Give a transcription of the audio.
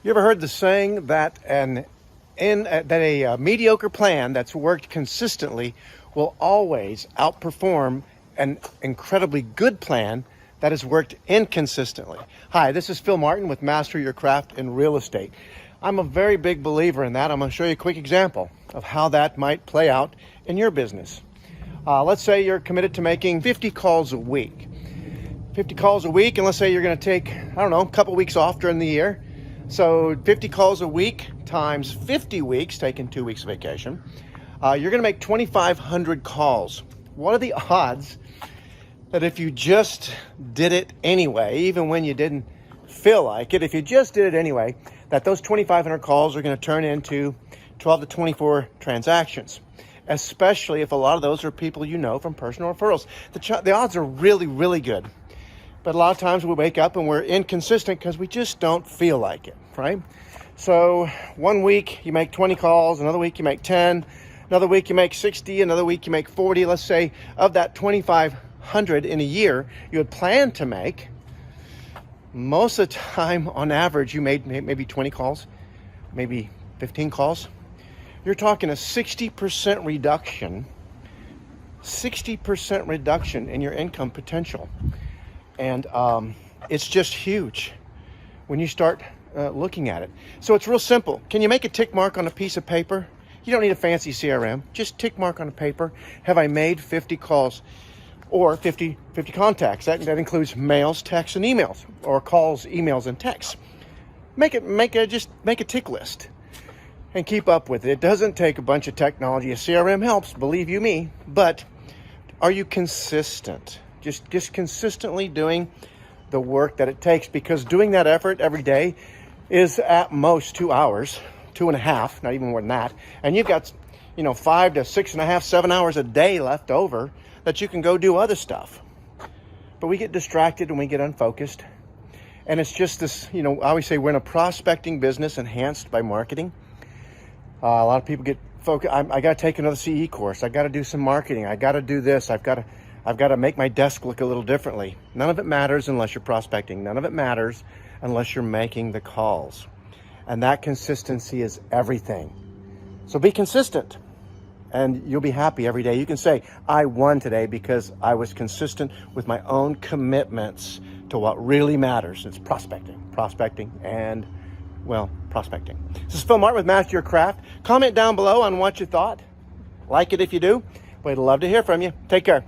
You ever heard the saying that a mediocre plan that's worked consistently will always outperform an incredibly good plan that has worked inconsistently? Hi, this is Phil Martin with Master Your Craft in Real Estate. I'm a very big believer in that. I'm going to show you a quick example of how that might play out in your business. Let's say you're committed to making 50 calls a week. 50 calls a week, and let's say you're going to take, a couple weeks off during the year. So 50 calls a week times 50 weeks, taking 2 weeks vacation, you're going to make 2,500 calls. What are the odds that if you just did it anyway, even when you didn't feel like it, if you just did it anyway, that those 2,500 calls are going to turn into 12 to 24 transactions, especially if a lot of those are people you know from personal referrals. The odds are really, really good. But a lot of times we wake up and we're inconsistent because we just don't feel like it, right? So one week you make 20 calls, another week you make 10, another week you make 60, another week you make 40. Let's say of that 2,500 in a year you had planned to make, most of the time on average you made maybe 20 calls, maybe 15 calls. You're talking a 60% reduction, 60% reduction in your income potential. And it's just huge when you start looking at it. So it's real simple. Can you make a tick mark on a piece of paper? You don't need a fancy CRM. Just tick mark on a paper. Have I made 50 calls or 50 contacts? That includes mails, texts, and emails, or calls, emails, and texts. Make a tick list and keep up with it. It doesn't take a bunch of technology. A CRM helps, believe you me, but are you consistent? Just consistently doing the work that it takes, because doing that effort every day is at most 2 hours, 2.5, not even more than that. And you've got, 5 to 6.5, 7 hours a day left over that you can go do other stuff. But we get distracted and we get unfocused. And it's just this, I always say we're in a prospecting business enhanced by marketing. A lot of people get focused. I got to take another CE course. I got to do some marketing. I got to do this. I've got to make my desk look a little differently. None of it matters unless you're prospecting. None of it matters unless you're making the calls. And that consistency is everything. So be consistent and you'll be happy every day. You can say, I won today because I was consistent with my own commitments to what really matters. It's prospecting. Prospecting. This is Phil Martin with Master Your Craft. Comment down below on what you thought. Like it if you do. We'd love to hear from you. Take care.